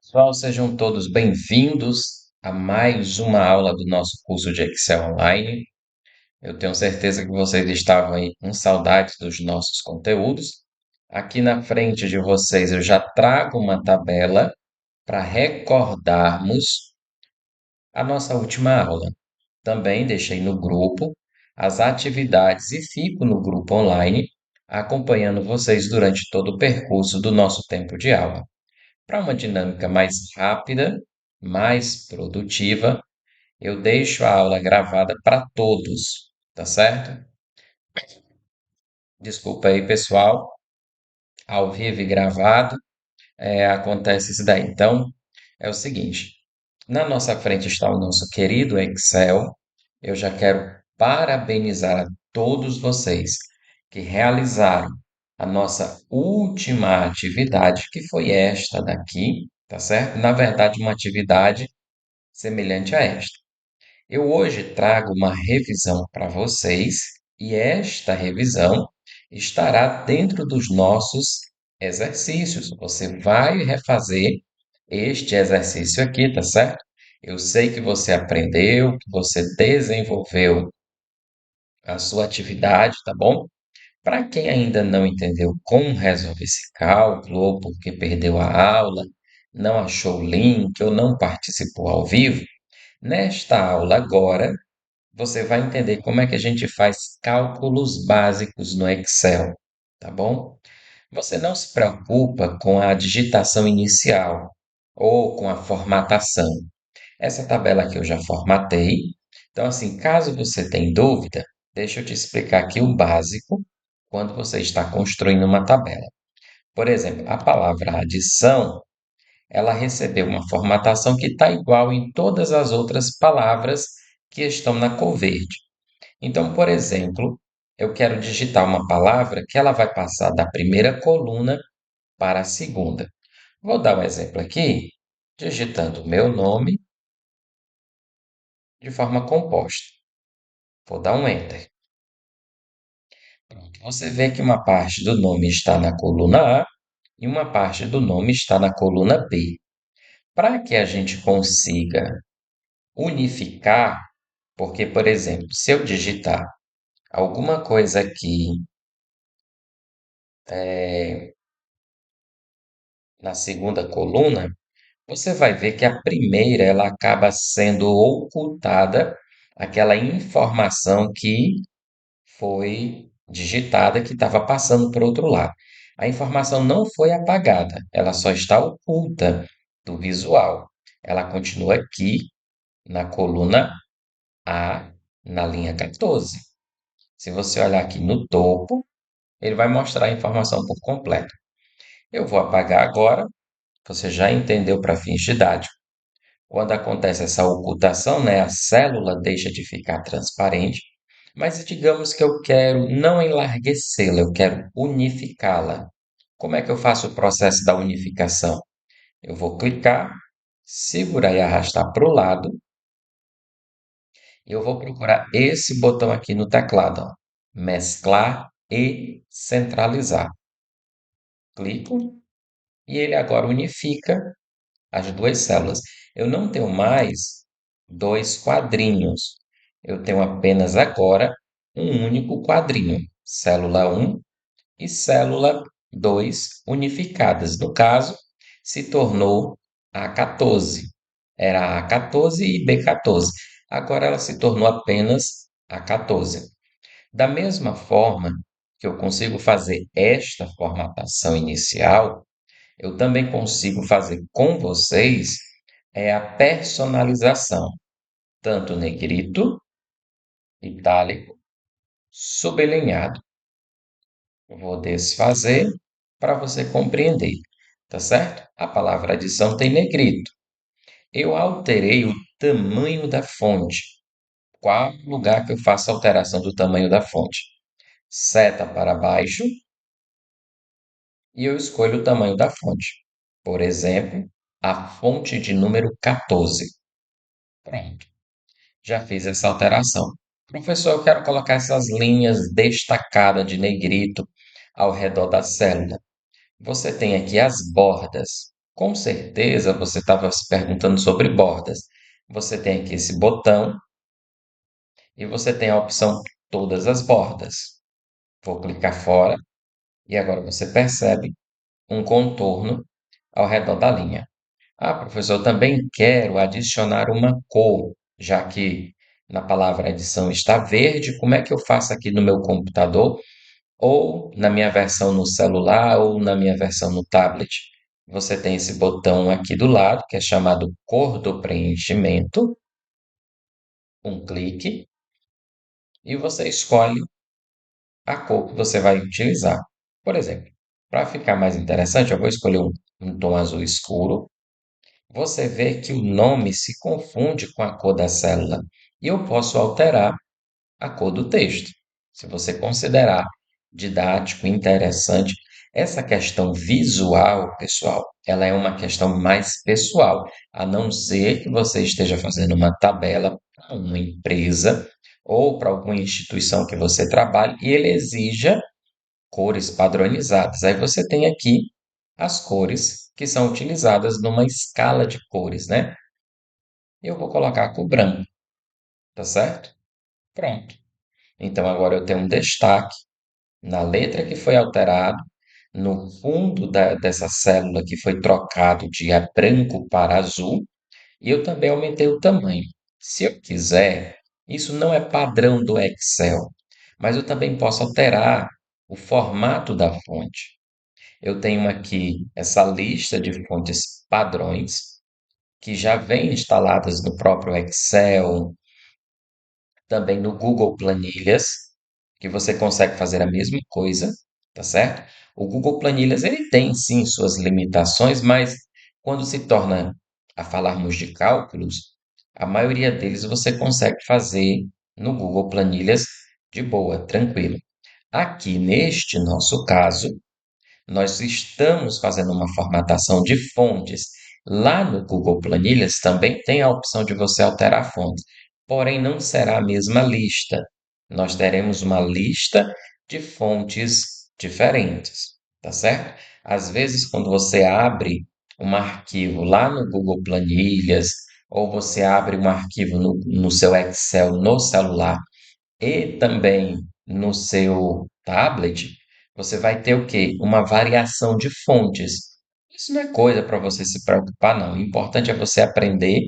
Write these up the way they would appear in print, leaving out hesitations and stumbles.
Pessoal, sejam todos bem-vindos a mais uma aula do nosso curso de Excel Online. Eu tenho certeza que vocês estavam aí com saudades dos nossos conteúdos. Aqui na frente de vocês eu já trago uma tabela para recordarmos a nossa última aula. Também deixei no grupo as atividades e fico no grupo online acompanhando vocês durante todo o percurso do nosso tempo de aula. Para uma dinâmica mais rápida, mais produtiva, eu deixo a aula gravada para todos, tá certo? Desculpa aí, pessoal, ao vivo e gravado, acontece isso daí. Então, é o seguinte: na nossa frente está o nosso querido Excel. Eu já quero parabenizar a todos vocês que realizaram a nossa última atividade, que foi esta daqui, tá certo? Na verdade, uma atividade semelhante a esta. Eu hoje trago uma revisão para vocês e esta revisão estará dentro dos nossos exercícios. Você vai refazer este exercício aqui, tá certo? Eu sei que você aprendeu, que você desenvolveu a sua atividade, tá bom? Para quem ainda não entendeu como resolver esse cálculo, ou porque perdeu a aula, não achou o link ou não participou ao vivo, nesta aula agora você vai entender como é que a gente faz cálculos básicos no Excel, tá bom? Você não se preocupa com a digitação inicial ou com a formatação. Essa tabela aqui eu já formatei. Então, assim, caso você tenha dúvida, deixa eu te explicar aqui o básico quando você está construindo uma tabela. Por exemplo, a palavra adição, ela recebeu uma formatação que está igual em todas as outras palavras que estão na cor verde. Então, por exemplo, eu quero digitar uma palavra que ela vai passar da primeira coluna para a segunda. Vou dar um exemplo aqui, digitando o meu nome de forma composta. Vou dar um Enter. Pronto. Você vê que uma parte do nome está na coluna A e uma parte do nome está na coluna B. Para que a gente consiga unificar, porque, por exemplo, se eu digitar alguma coisa aqui na segunda coluna, você vai ver que a primeira ela acaba sendo ocultada aquela informação que foi digitada que estava passando por outro lado. A informação não foi apagada, ela só está oculta do visual. Ela continua aqui na coluna A, na linha 14. Se você olhar aqui no topo, ele vai mostrar a informação por completo. Eu vou apagar agora, você já entendeu para fins didáticos. Quando acontece essa ocultação, né, a célula deixa de ficar transparente, mas digamos que eu quero não enlarguecê-la, eu quero unificá-la. Como é que eu faço o processo da unificação? Eu vou clicar, segurar e arrastar para o lado, e eu vou procurar esse botão aqui no teclado, ó, mesclar e centralizar. Clico e ele agora unifica as duas células. Eu não tenho mais dois quadrinhos. Eu tenho apenas agora um único quadrinho, célula um e célula 2 unificadas. No caso, se tornou A14. Era A14 e B14. Agora ela se tornou apenas A14. Da mesma forma que eu consigo fazer esta formatação inicial, eu também consigo fazer com vocês a personalização, tanto negrito, itálico, sublinhado. Eu vou desfazer para você compreender, tá certo? A palavra adição tem negrito. Eu alterei o tamanho da fonte. Qual lugar que eu faço a alteração do tamanho da fonte? Seta para baixo e eu escolho o tamanho da fonte. Por exemplo, a fonte de número 14. Pronto, já fiz essa alteração. Professor, eu quero colocar essas linhas destacadas de negrito ao redor da célula. Você tem aqui as bordas. Com certeza você estava se perguntando sobre bordas. Você tem aqui esse botão e você tem a opção todas as bordas. Vou clicar fora e agora você percebe um contorno ao redor da linha. Ah, professor, eu também quero adicionar uma cor, já que na palavra adição está verde. Como é que eu faço aqui no meu computador, ou na minha versão no celular, ou na minha versão no tablet? Você tem esse botão aqui do lado, que é chamado cor do preenchimento, um clique, e você escolhe a cor que você vai utilizar. Por exemplo, para ficar mais interessante, eu vou escolher um tom azul escuro. Você vê que o nome se confunde com a cor da célula e eu posso alterar a cor do texto. Se você considerar didático, interessante, essa questão visual, pessoal, ela é uma questão mais pessoal, a não ser que você esteja fazendo uma tabela para uma empresa ou para alguma instituição que você trabalhe e ele exija cores padronizadas. Aí você tem aqui as cores que são utilizadas numa escala de cores, né? Eu vou colocar a cor branca, tá certo? Pronto. Então agora eu tenho um destaque na letra que foi alterado, no fundo dessa célula que foi trocado de branco para azul, e eu também aumentei o tamanho. Se eu quiser, isso não é padrão do Excel, mas eu também posso alterar o formato da fonte. Eu tenho aqui essa lista de fontes padrões que já vem instaladas no próprio Excel, também no Google Planilhas, que você consegue fazer a mesma coisa, tá certo? O Google Planilhas ele tem sim suas limitações, mas quando se torna a falarmos de cálculos, a maioria deles você consegue fazer no Google Planilhas de boa, tranquilo. Aqui neste nosso caso, nós estamos fazendo uma formatação de fontes. Lá no Google Planilhas também tem a opção de você alterar fontes, porém não será a mesma lista. Nós teremos uma lista de fontes diferentes, tá certo? Às vezes, quando você abre um arquivo lá no Google Planilhas, ou você abre um arquivo no seu Excel no celular, e também no seu tablet, você vai ter o quê? Uma variação de fontes. Isso não é coisa para você se preocupar, não. O importante é você aprender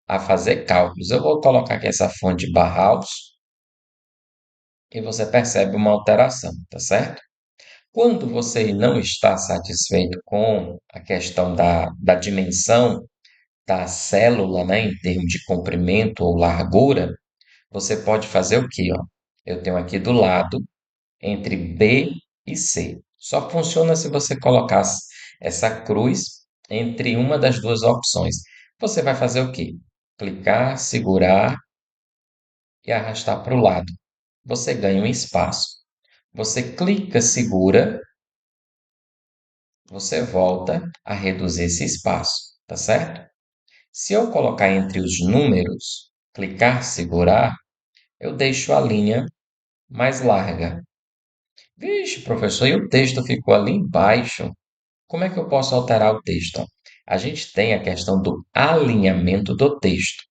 a fazer cálculos. Eu vou colocar aqui essa fonte Barraus e você percebe uma alteração, tá certo? Quando você não está satisfeito com a questão da dimensão da célula, né, em termos de comprimento ou largura, você pode fazer o quê, ó? Eu tenho aqui do lado entre B e C. Só funciona se você colocar essa cruz entre uma das duas opções. Você vai fazer o quê? Clicar, segurar e arrastar para o lado. Você ganha um espaço. Você clica, segura, você volta a reduzir esse espaço, tá certo? Se eu colocar entre os números, clicar, segurar, eu deixo a linha mais larga. Vixe, professor, e o texto ficou ali embaixo. Como é que eu posso alterar o texto? A gente tem a questão do alinhamento do texto.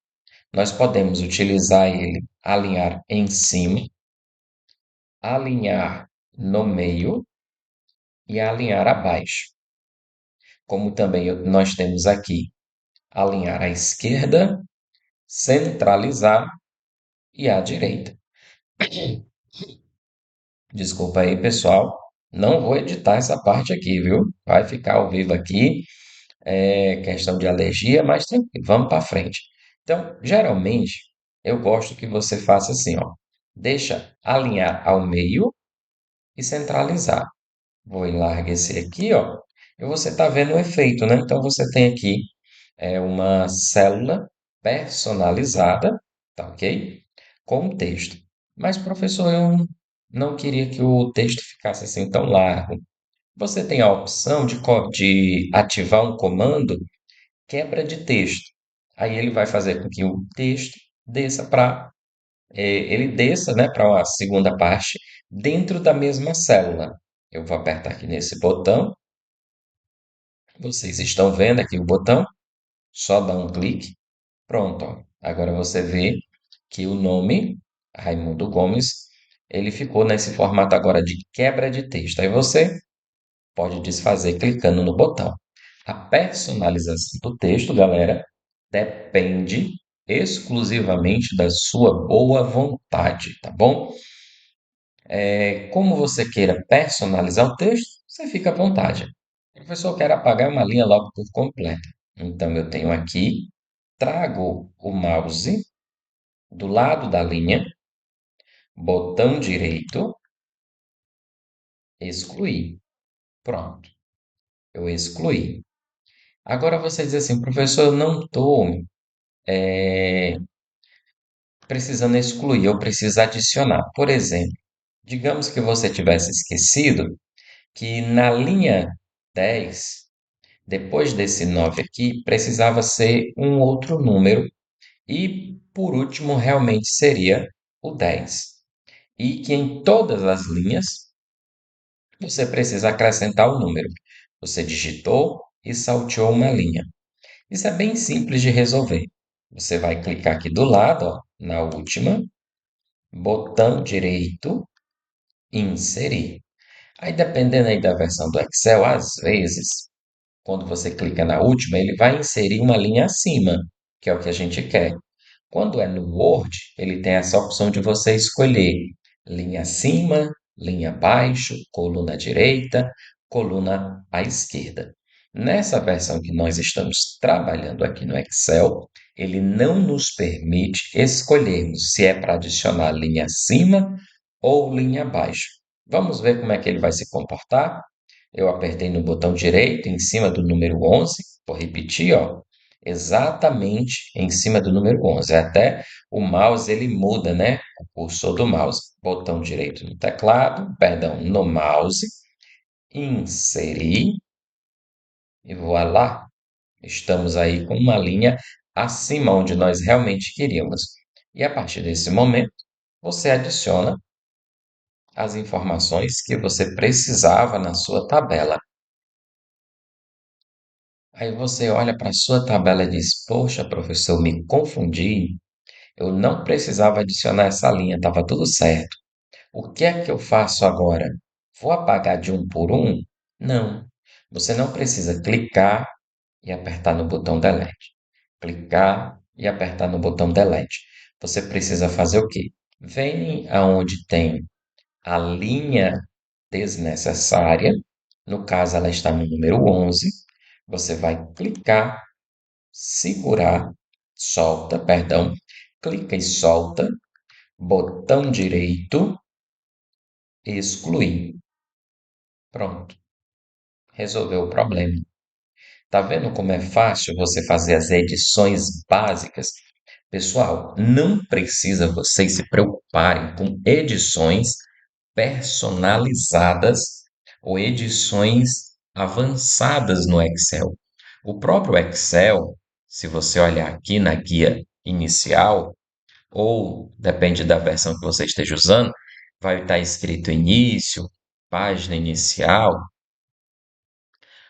Nós podemos utilizar ele, alinhar em cima, alinhar no meio e alinhar abaixo. Como também nós temos aqui, alinhar à esquerda, centralizar e à direita. Desculpa aí, pessoal. Não vou editar essa parte aqui, viu? Vai ficar ao vivo aqui. É questão de alergia, mas tranquilo, vamos para frente. Então, geralmente, eu gosto que você faça assim, ó. Deixa alinhar ao meio e centralizar. Vou enlarguecer aqui, ó. E você está vendo o efeito, né? Então, você tem aqui uma célula personalizada, tá ok? Com o texto. Mas, professor, eu não queria que o texto ficasse assim tão largo. Você tem a opção de ativar um comando quebra de texto. Aí ele vai fazer com que o texto desça para ele desça, né, para uma segunda parte dentro da mesma célula. Eu vou apertar aqui nesse botão Vocês estão vendo aqui o botão? Só dá um clique. Pronto, ó. Agora você vê que o nome, Raimundo Gomes, ele ficou nesse formato agora de quebra de texto. Aí você pode desfazer clicando no botão. A personalização do texto, galera, depende exclusivamente da sua boa vontade, tá bom? Como você queira personalizar o texto, você fica à vontade. O professor quer apagar uma linha logo por completa. Então eu tenho aqui, trago o mouse do lado da linha, botão direito, excluir. Pronto, eu excluí. Agora você diz assim, professor, eu não estou precisando excluir, eu preciso adicionar. Por exemplo, digamos que você tivesse esquecido que na linha 10, depois desse 9 aqui, precisava ser um outro número e, por último, realmente seria o 10. E que em todas as linhas você precisa acrescentar o número. Você digitou e salteou uma linha. Isso é bem simples de resolver. Você vai clicar aqui do lado, ó, na última, botão direito, inserir. Aí, dependendo aí da versão do Excel, às vezes, quando você clica na última, ele vai inserir uma linha acima, que é o que a gente quer. Quando é no Word, ele tem essa opção de você escolher linha acima, linha abaixo, coluna direita, coluna à esquerda. Nessa versão que nós estamos trabalhando aqui no Excel, ele não nos permite escolhermos se é para adicionar linha acima ou linha abaixo. Vamos ver como é que ele vai se comportar? Eu apertei no botão direito em cima do número 11, vou repetir, ó, exatamente em cima do número 11. Até o mouse ele muda, né? O cursor do mouse. Botão direito no teclado, perdão, no mouse, inserir e voilá, estamos aí com uma linha acima onde nós realmente queríamos. E a partir desse momento, você adiciona as informações que você precisava na sua tabela. Aí você olha para a sua tabela e diz: Poxa, professor, eu me confundi. Eu não precisava adicionar essa linha, estava tudo certo. O que é que eu faço agora? Vou apagar de um por um? Não. Você não precisa clicar e apertar no botão Delete. Clicar e apertar no botão Delete. Você precisa fazer o quê? Vem aonde tem a linha desnecessária. No caso, ela está no número 11. Você vai clicar, segurar, solta, perdão, clica e solta, botão direito, excluir. Pronto, resolveu o problema. Tá vendo como é fácil você fazer as edições básicas? Pessoal, não precisa vocês se preocuparem com edições personalizadas ou edições avançadas no Excel. O próprio Excel, se você olhar aqui na guia inicial, ou depende da versão que você esteja usando, vai estar escrito início, página inicial.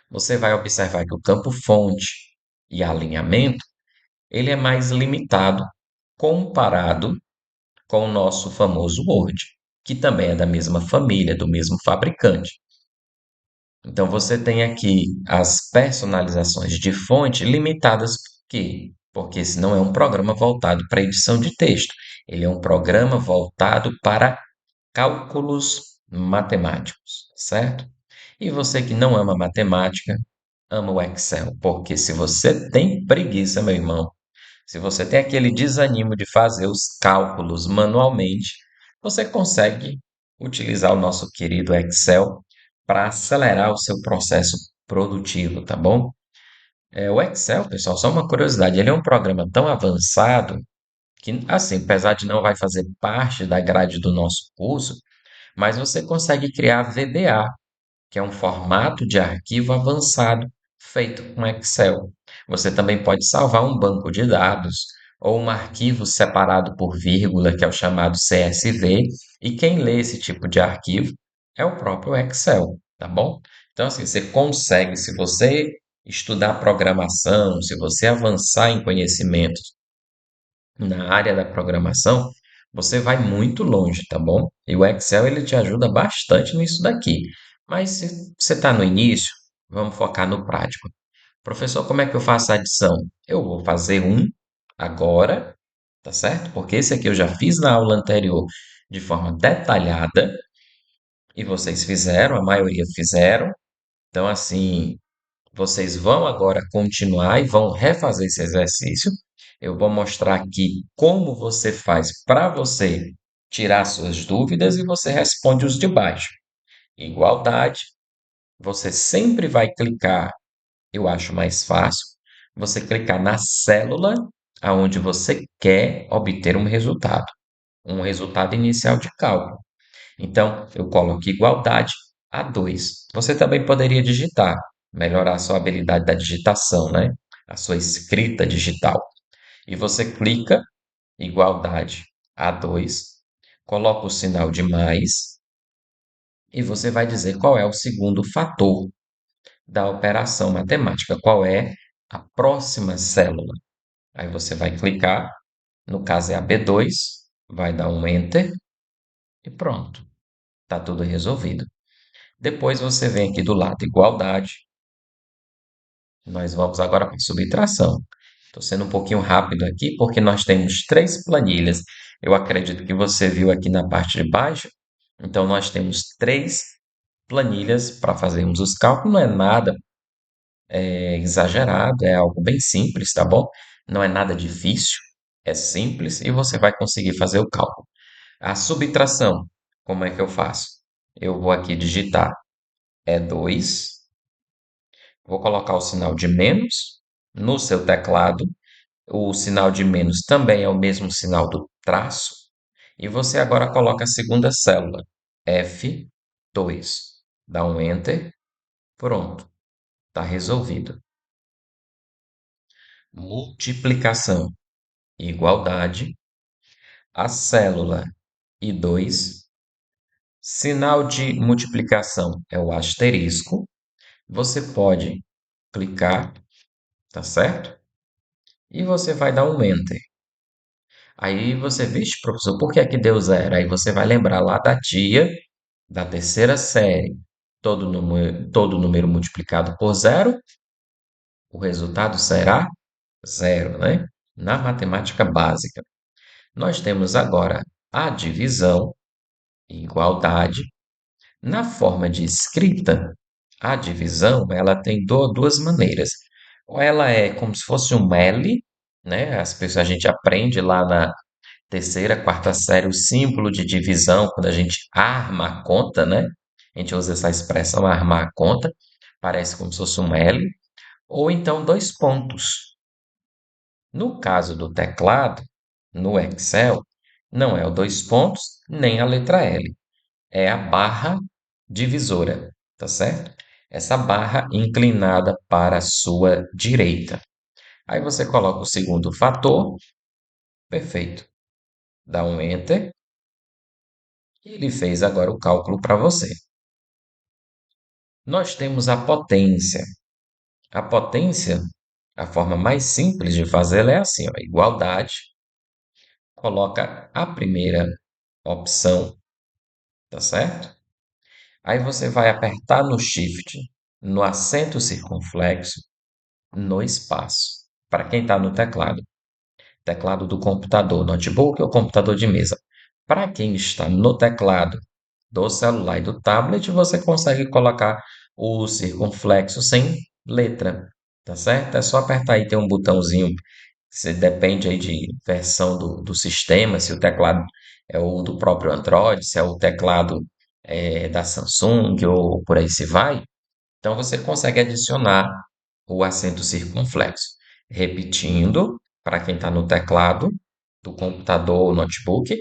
Você vai observar que o campo fonte e alinhamento, ele é mais limitado comparado com o nosso famoso Word, que também é da mesma família, do mesmo fabricante. Então você tem aqui as personalizações de fonte limitadas por quê? Porque esse não é um programa voltado para edição de texto. Ele é um programa voltado para cálculos matemáticos, certo? E você que não ama matemática, ama o Excel, porque se você tem preguiça, meu irmão, se você tem aquele desanimo de fazer os cálculos manualmente, você consegue utilizar o nosso querido Excel para acelerar o seu processo produtivo, tá bom? O Excel, pessoal, só uma curiosidade, ele é um programa tão avançado que, assim, apesar de não vai fazer parte da grade do nosso curso, mas você consegue criar VBA, que é um formato de arquivo avançado feito com Excel. Você também pode salvar um banco de dados ou um arquivo separado por vírgula, que é o chamado CSV, e quem lê esse tipo de arquivo é o próprio Excel, tá bom? Então, assim, você consegue, se você estudar programação, se você avançar em conhecimentos na área da programação, você vai muito longe, tá bom? E o Excel ele te ajuda bastante nisso daqui. Mas se você está no início, vamos focar no prático. Professor, como é que eu faço a adição? Eu vou fazer um agora, tá certo? Porque esse aqui eu já fiz na aula anterior de forma detalhada e vocês fizeram, a maioria fizeram. Então, assim, vocês vão agora continuar e vão refazer esse exercício. Eu vou mostrar aqui como você faz para você tirar suas dúvidas e você responde os de baixo. Igualdade, você sempre vai clicar, eu acho mais fácil, você clicar na célula aonde você quer obter um resultado inicial de cálculo. Então, eu coloco igualdade a 2. Você também poderia digitar, melhorar a sua habilidade da digitação, né? A sua escrita digital. E você clica igualdade a 2, coloca o sinal de mais e você vai dizer qual é o segundo fator da operação matemática, qual é a próxima célula. Aí você vai clicar, no caso é a B2, vai dar um enter e pronto, está tudo resolvido. Depois você vem aqui do lado igualdade. Nós vamos agora para subtração. Estou sendo um pouquinho rápido aqui porque nós temos três planilhas. Eu acredito que você viu aqui na parte de baixo. Então nós temos três planilhas para fazermos os cálculos. Não é nada exagerado, é algo bem simples, tá bom? Não é nada difícil, é simples e você vai conseguir fazer o cálculo. A subtração, como é que eu faço? Eu vou aqui digitar E2. Vou colocar o sinal de menos no seu teclado. O sinal de menos também é o mesmo sinal do traço. E você agora coloca a segunda célula, F2. Dá um Enter. Pronto, está resolvido. Multiplicação, igualdade. A célula I2. Sinal de multiplicação é o asterisco. Você pode clicar, tá certo? E você vai dar um Enter. Aí você, vixe, professor, por que é que deu zero? Aí você vai lembrar lá da tia da terceira série. Todo número multiplicado por zero, o resultado será zero, né? Na matemática básica. Nós temos agora a divisão, igualdade. Na forma de escrita, a divisão ela tem duas maneiras. Ou ela é como se fosse um L, né? As pessoas, a gente aprende lá na terceira, quarta série, o símbolo de divisão, quando a gente arma a conta, né? A gente usa essa expressão armar a conta, parece como se fosse um L, ou então dois pontos. No caso do teclado, no Excel, não é o dois pontos nem a letra L, é a barra divisora, tá certo? Essa barra inclinada para a sua direita. Aí você coloca o segundo fator, perfeito. Dá um Enter. Ele fez agora o cálculo para você. Nós temos a potência. A potência, a forma mais simples de fazê-la é assim, ó, igualdade, coloca a primeira opção, tá certo? Aí você vai apertar no Shift, no acento circunflexo, no espaço. Para quem está no teclado, teclado do computador, notebook ou computador de mesa. Para quem está no teclado do celular e do tablet, você consegue colocar o circunflexo sem letra, tá certo? É só apertar aí, tem um botãozinho, se depende aí de versão do sistema, se o teclado é o do próprio Android, se é o teclado da Samsung ou por aí se vai. Então você consegue adicionar o acento circunflexo. Repetindo, para quem está no teclado do computador ou notebook,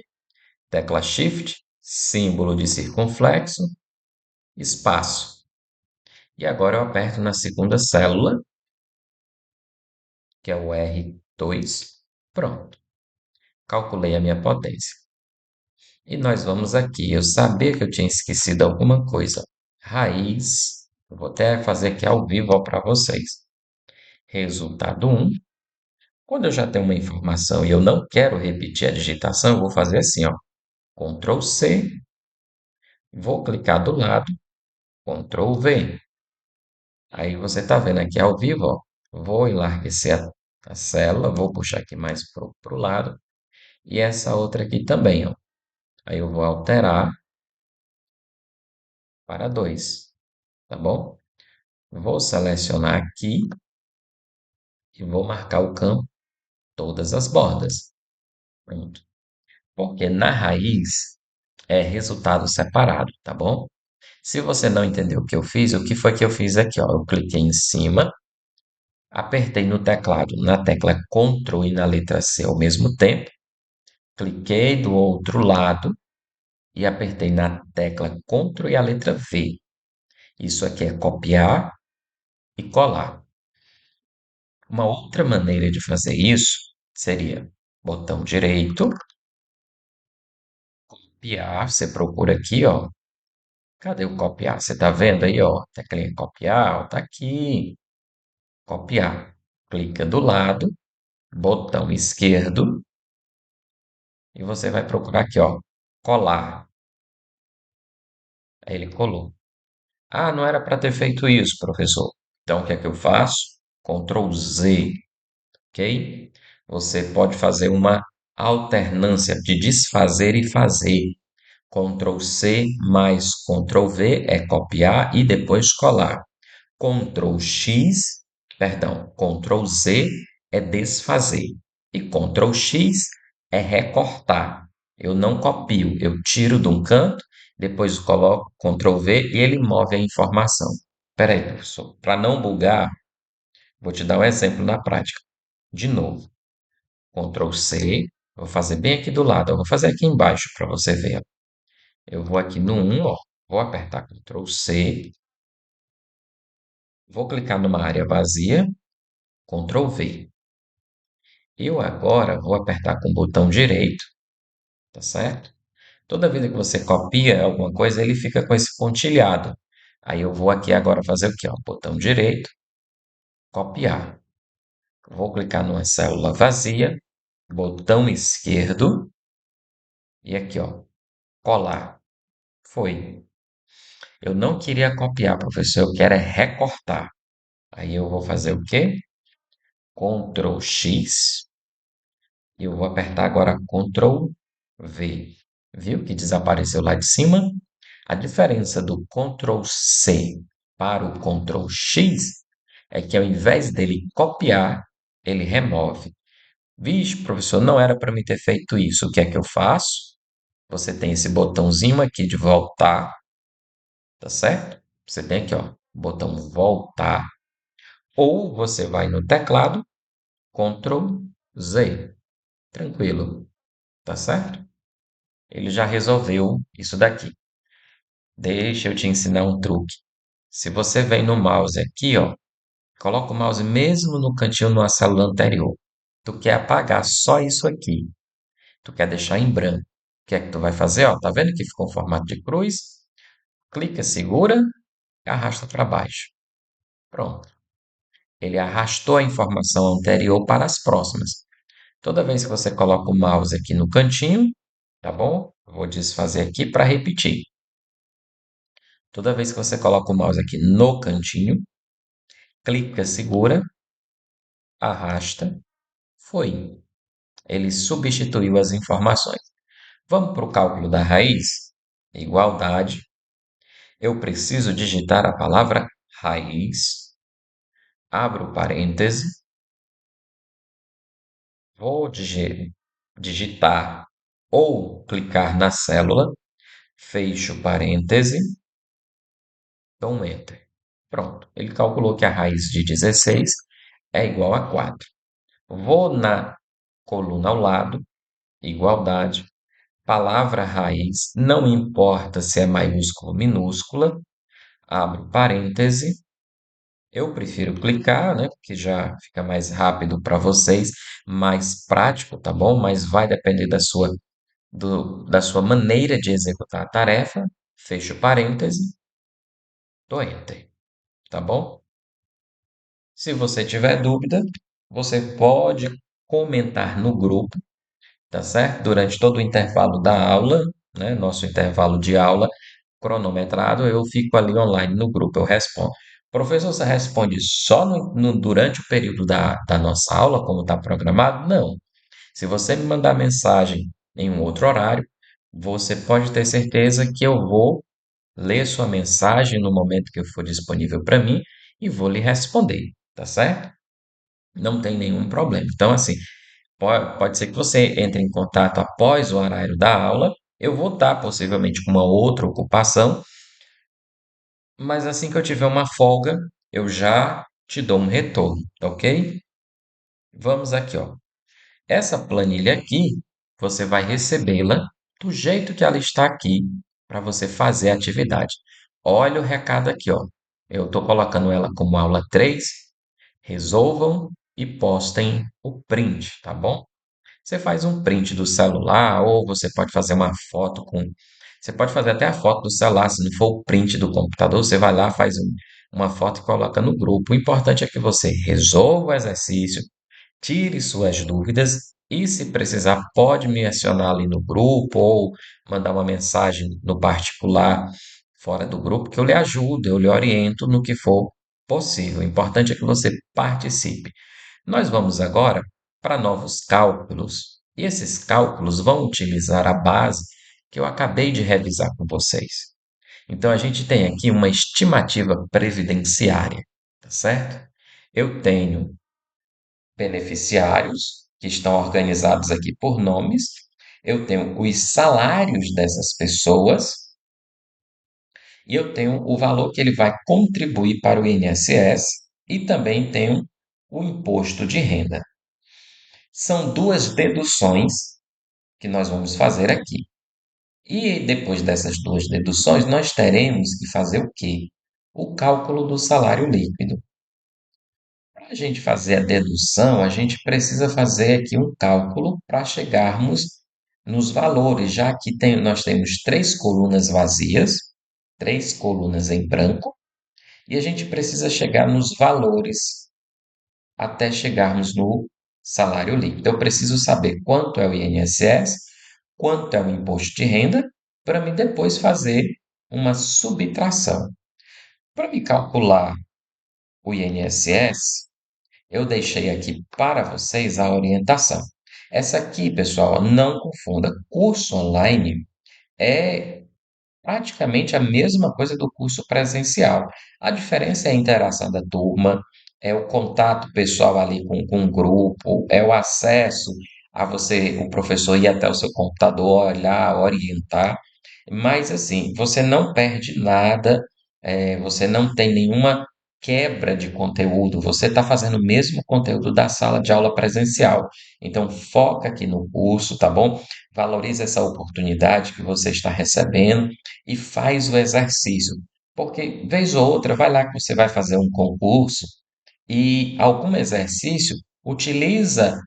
tecla Shift, símbolo de circunflexo, espaço. E agora eu aperto na segunda célula, que é o R2. Pronto, calculei a minha potência. E nós vamos aqui. Eu sabia que eu tinha esquecido alguma coisa. Raiz. Eu vou até fazer aqui ao vivo para vocês. resultado um. Quando eu já tenho uma informação e eu não quero repetir a digitação, eu vou fazer assim, ó, Ctrl C, vou clicar do lado, Ctrl V. Aí você está vendo aqui ao vivo, ó, vou enlarguecer a célula, vou puxar aqui mais para o lado, e essa outra aqui também, ó. Aí eu vou alterar para 2, tá bom? Vou selecionar aqui e vou marcar o campo todas as bordas. Pronto. Porque na raiz é resultado separado, tá bom? Se você não entendeu o que eu fiz, o que foi que eu fiz aqui, ó? Eu cliquei em cima, apertei no teclado, na tecla Ctrl e na letra C ao mesmo tempo, cliquei do outro lado e apertei na tecla Ctrl e a letra V. Isso aqui é copiar e colar. Uma outra maneira de fazer isso seria botão direito, copiar, você procura aqui, ó. Cadê o copiar? Você tá vendo aí, ó? Teclinha copiar, ó, tá aqui. Copiar. Clica do lado, botão esquerdo, e você vai procurar aqui, ó, colar. Aí ele colou. Ah, não era para ter feito isso, professor. Então, o que é que eu faço? Ctrl Z, ok? Você pode fazer uma alternância de desfazer e fazer. Ctrl C mais Ctrl V é copiar e depois colar. Ctrl X, perdão, Ctrl Z é desfazer e Ctrl X é recortar. Eu não copio, eu tiro de um canto, depois coloco Ctrl V e ele move a informação. Espera aí, professor, para não bugar, vou te dar um exemplo na prática. De novo, Ctrl C, vou fazer bem aqui do lado, eu vou fazer aqui embaixo para você ver. Eu vou aqui no 1, ó, vou apertar Ctrl C, vou clicar numa área vazia, Ctrl V. Eu agora vou apertar com o botão direito, tá certo? Toda vez que você copia alguma coisa, ele fica com esse pontilhado. Aí eu vou aqui agora fazer o quê? Ó? Botão direito, copiar. Vou clicar numa célula vazia, botão esquerdo e aqui, ó, colar. Foi. Eu não queria copiar, professor, eu quero é recortar. Aí eu vou fazer o quê? Ctrl X. E eu vou apertar agora Ctrl V. Viu que desapareceu lá de cima? A diferença do Ctrl C para o Ctrl X é que ao invés dele copiar, ele remove. Vixe, professor, não era para mim ter feito isso. O que é que eu faço? Você tem esse botãozinho aqui de voltar, tá certo? Você tem aqui, ó, botão voltar. Ou você vai no teclado, Ctrl Z. Tranquilo, tá certo? Ele já resolveu isso daqui. Deixa eu te ensinar um truque. Se você vem no mouse aqui, ó, coloca o mouse mesmo no cantinho numa célula anterior. Tu quer apagar só isso aqui. Tu quer deixar em branco. O que é que tu vai fazer? Ó, tá vendo que ficou um formato de cruz? Clica, segura e arrasta para baixo. Pronto. Ele arrastou a informação anterior para as próximas. Toda vez que você coloca o mouse aqui no cantinho, tá bom? Eu vou desfazer aqui para repetir. Toda vez que você coloca o mouse aqui no cantinho, clica, segura, arrasta, foi. Ele substituiu as informações. Vamos para o cálculo da raiz? Igualdade. Eu preciso digitar a palavra raiz. Abro parêntese. Vou digitar ou clicar na célula. Fecho parêntese. Dou um Enter. Pronto. Ele calculou que a raiz de 16 é igual a 4. Vou na coluna ao lado, igualdade, palavra raiz, não importa se é maiúscula ou minúscula, abro parêntese. Eu prefiro clicar, né, porque já fica mais rápido para vocês, mais prático, tá bom? Mas vai depender da sua maneira de executar a tarefa. Fecho parêntese, dou Enter, tá bom? Se você tiver dúvida, você pode comentar no grupo, tá certo? Durante todo o intervalo da aula, né? Nosso intervalo de aula cronometrado, eu fico ali online no grupo, eu respondo. Professor, você responde só durante o período da nossa aula, como está programado? Não. Se você me mandar mensagem em um outro horário, você pode ter certeza que eu vou ler sua mensagem no momento que for disponível para mim e vou lhe responder, tá certo? Não tem nenhum problema. Então, assim, pode ser que você entre em contato após o horário da aula. Eu vou estar possivelmente com uma outra ocupação, mas assim que eu tiver uma folga, eu já te dou um retorno, ok? Vamos aqui, ó. Essa planilha aqui, você vai recebê-la do jeito que ela está aqui para você fazer a atividade. Olha o recado aqui, ó. Eu estou colocando ela como aula 3. Resolvam e postem o print, tá bom? Você faz um print do celular ou você pode fazer uma foto com. Você pode fazer até a foto do celular, se não for o print do computador, você vai lá, faz uma foto e coloca no grupo. O importante é que você resolva o exercício, tire suas dúvidas e, se precisar, pode me acionar ali no grupo ou mandar uma mensagem no particular fora do grupo que eu lhe ajudo, eu lhe oriento no que for possível. O importante é que você participe. Nós vamos agora para novos cálculos. E esses cálculos vão utilizar a base que eu acabei de revisar com vocês. Então, a gente tem aqui uma estimativa previdenciária, tá certo? Eu tenho beneficiários que estão organizados aqui por nomes, eu tenho os salários dessas pessoas e eu tenho o valor que ele vai contribuir para o INSS e também tenho o imposto de renda. São duas deduções que nós vamos fazer aqui. E depois dessas duas deduções, nós teremos que fazer o quê? O cálculo do salário líquido. Para a gente fazer a dedução, a gente precisa fazer aqui um cálculo para chegarmos nos valores, já que nós temos três colunas vazias, três colunas em branco, e a gente precisa chegar nos valores até chegarmos no salário líquido. Eu preciso saber quanto é o INSS, quanto é o imposto de renda, para me depois fazer uma subtração. Para me calcular o INSS, eu deixei aqui para vocês a orientação. Essa aqui, pessoal, não confunda. Curso online é praticamente a mesma coisa do curso presencial. A diferença é a interação da turma, é o contato pessoal ali com o grupo, é o acesso a você, o professor ir até o seu computador, olhar, orientar. Mas assim, você não perde nada, você não tem nenhuma quebra de conteúdo, você está fazendo o mesmo conteúdo da sala de aula presencial. Então, foca aqui no curso, tá bom? Valorize essa oportunidade que você está recebendo e faz o exercício. Porque, vez ou outra, vai lá que você vai fazer um concurso e algum exercício utiliza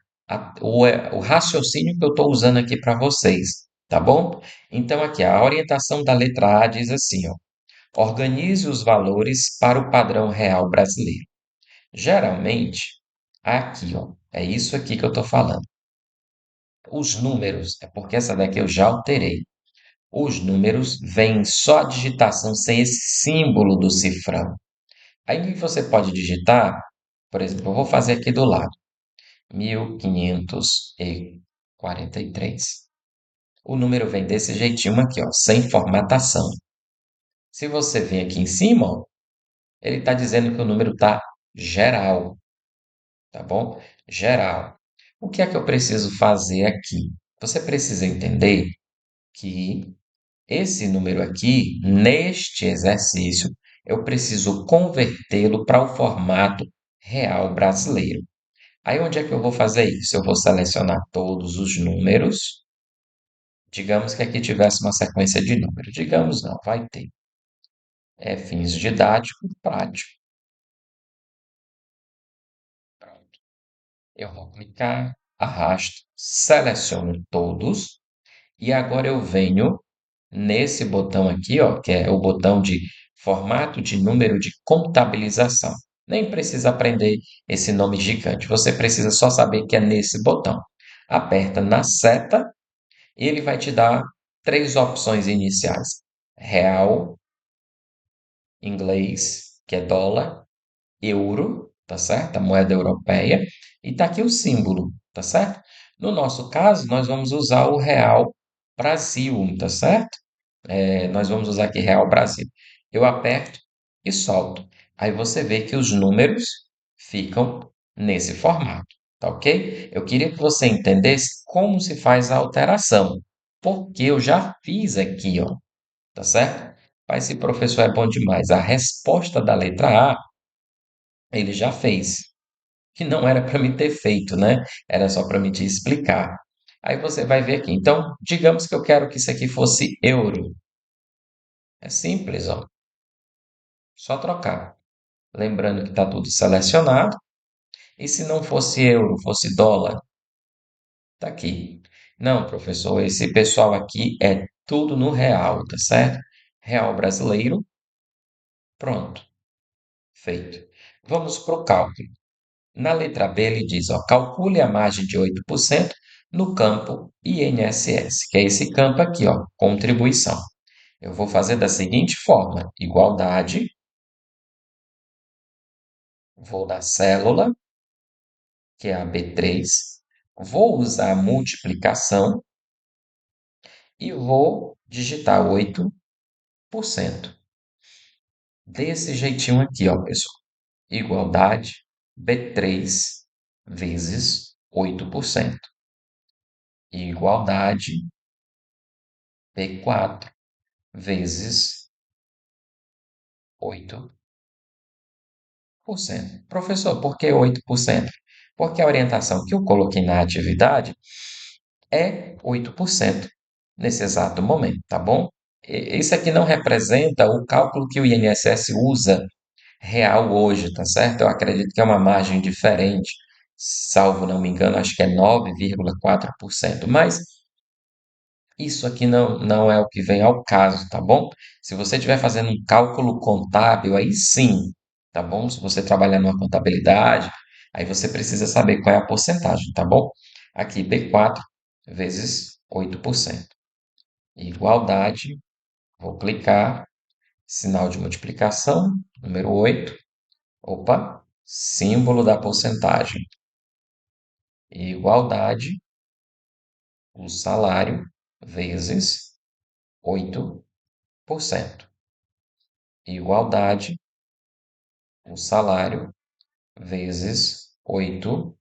o raciocínio que eu estou usando aqui para vocês, tá bom? Então, aqui, a orientação da letra A diz assim, ó, organize os valores para o padrão real brasileiro. Geralmente, aqui, ó, é isso aqui que eu estou falando. Os números, é porque essa daqui eu já alterei. Os números vêm só a digitação sem esse símbolo do cifrão. Aí você pode digitar, por exemplo, eu vou fazer aqui do lado, 1543. O número vem desse jeitinho aqui, ó, sem formatação. Se você vir aqui em cima, ó, ele está dizendo que o número está geral, tá bom? Geral. O que é que eu preciso fazer aqui? Você precisa entender que esse número aqui, neste exercício, eu preciso convertê-lo para o formato real brasileiro. Aí onde é que eu vou fazer isso? Eu vou selecionar todos os números. Digamos que aqui tivesse uma sequência de números. Digamos não, vai ter. É fins didáticos, prático. Pronto. Eu vou clicar, arrasto, seleciono todos e agora eu venho nesse botão aqui, ó, que é o botão de formato de número de contabilização. Nem precisa aprender esse nome gigante. Você precisa só saber que é nesse botão. Aperta na seta e ele vai te dar três opções iniciais: real, inglês, que é dólar, euro, tá certo? A moeda europeia, e tá aqui o símbolo, tá certo? No nosso caso, nós vamos usar o real Brasil, tá certo? Nós vamos usar aqui real Brasil. Eu aperto e solto. Aí você vê que os números ficam nesse formato, tá ok? Eu queria que você entendesse como se faz a alteração, porque eu já fiz aqui, ó, tá certo? Mas esse professor é bom demais. A resposta da letra A, ele já fez, que não era para me ter feito, né? Era só para me te explicar. Aí você vai ver aqui. Então, digamos que eu quero que isso aqui fosse euro. É simples, ó. Só trocar. Lembrando que está tudo selecionado. E se não fosse euro, fosse dólar, tá aqui. Não, professor, esse pessoal aqui é tudo no real, tá certo? Real brasileiro, pronto, feito. Vamos para o cálculo. Na letra B, ele diz, ó, calcule a margem de 8% no campo INSS, que é esse campo aqui, ó, contribuição. Eu vou fazer da seguinte forma: igualdade, vou na célula, que é a B3, vou usar a multiplicação e vou digitar 8%. Desse jeitinho aqui, ó, pessoal. Igualdade B3 vezes 8%. Igualdade B4 vezes 8%. Professor, por que 8%? Porque a orientação que eu coloquei na atividade é 8% nesse exato momento, tá bom? Isso aqui não representa o cálculo que o INSS usa real hoje, tá certo? Eu acredito que é uma margem diferente, salvo não me engano, acho que é 9,4%, mas isso aqui não é o que vem ao caso, tá bom? Se você estiver fazendo um cálculo contábil, aí sim, tá bom? Se você trabalhar numa contabilidade, aí você precisa saber qual é a porcentagem, tá bom? Aqui, B4 vezes 8%. Igualdade, vou clicar, sinal de multiplicação, número 8. Opa, símbolo da porcentagem. Igualdade, o salário, vezes 8%. Igualdade, o salário, vezes 8%.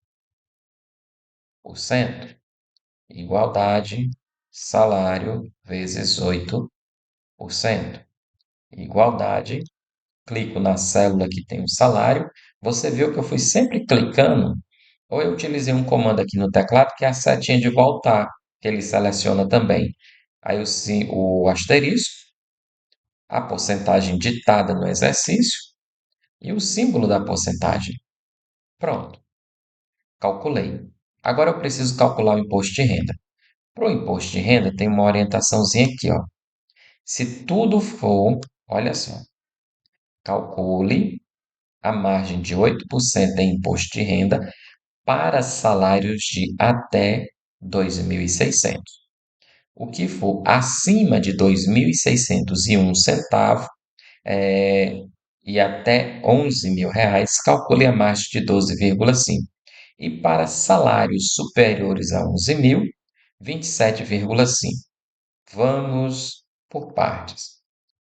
Igualdade, salário, vezes 8%. Igualdade, clico na célula que tem o salário. Você viu que eu fui sempre clicando, ou eu utilizei um comando aqui no teclado que é a setinha de voltar, que ele seleciona também. Aí o asterisco, a porcentagem ditada no exercício e o símbolo da porcentagem. Pronto, calculei. Agora eu preciso calcular o imposto de renda. Para o imposto de renda tem uma orientaçãozinha aqui, ó. Se tudo for, olha só, calcule a margem de 8% em imposto de renda para salários de até 2.600. O que for acima de 2.601 centavo e até 11 mil reais, calcule a margem de 12,5. E para salários superiores a 11 mil, 27,5. Vamos por partes.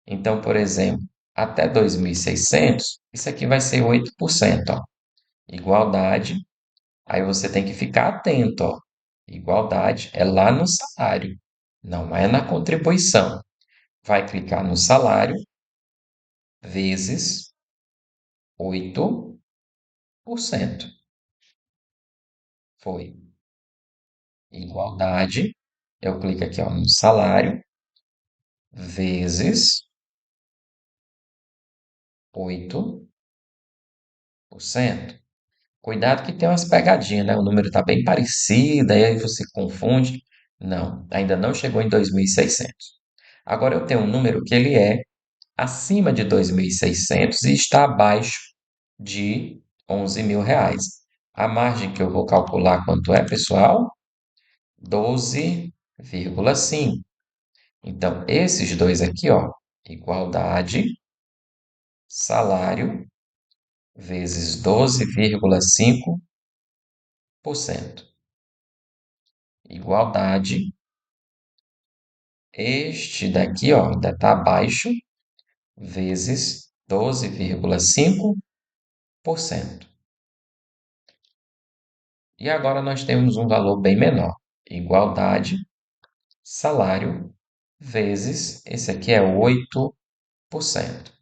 Então, por exemplo, até 2.600, isso aqui vai ser 8%, ó. Igualdade. Aí você tem que ficar atento, ó. Igualdade é lá no salário, não é na contribuição. Vai clicar no salário vezes 8%. Foi. Igualdade. Eu clico aqui, ó, no salário vezes 8%. Cuidado que tem umas pegadinhas, né? O número está bem parecido, aí você confunde. Não, ainda não chegou em 2.600. Agora eu tenho um número que ele é acima de 2.600 e está abaixo de R$ 11.000. A margem que eu vou calcular quanto é, pessoal? 12,5. Então, esses dois aqui, ó, igualdade, salário, vezes 12,5%. Igualdade, este daqui, ó, ainda está abaixo, vezes 12,5%. E agora nós temos um valor bem menor. Igualdade, salário, vezes, esse aqui é 8%.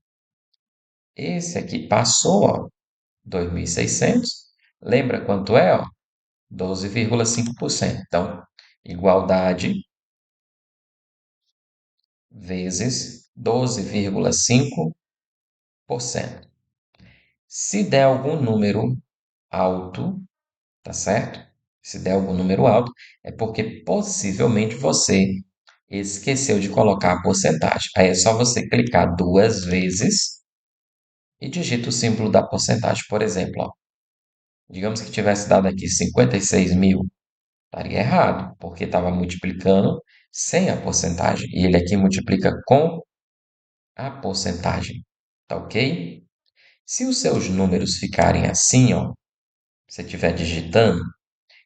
Esse aqui passou, ó, 2.600. Lembra quanto é, ó? 12,5%. Então, igualdade vezes 12,5%. Se der algum número alto, tá certo? Se der algum número alto, é porque possivelmente você esqueceu de colocar a porcentagem. Aí é só você clicar duas vezes e digita o símbolo da porcentagem. Por exemplo, ó, digamos que tivesse dado aqui 56.000, estaria errado, porque estava multiplicando sem a porcentagem. E ele aqui multiplica com a porcentagem. Tá ok? Se os seus números ficarem assim, ó, você estiver digitando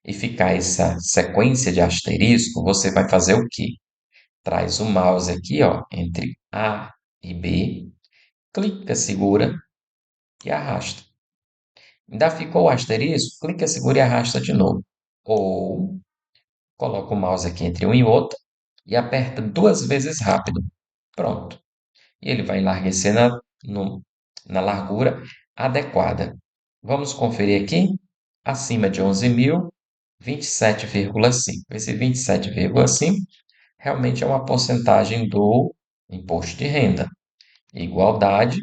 e ficar essa sequência de asterisco, você vai fazer o quê? Traz o mouse aqui, ó, entre A e B, clica, segura e arrasta. Ainda ficou o asterisco? Clica, segura e arrasta de novo. Ou coloca o mouse aqui entre um e outro e aperta duas vezes rápido. Pronto. E ele vai enlarguecer na largura adequada. Vamos conferir aqui. Acima de 11.000, 27,5. Esse 27,5 realmente é uma porcentagem do imposto de renda. Igualdade,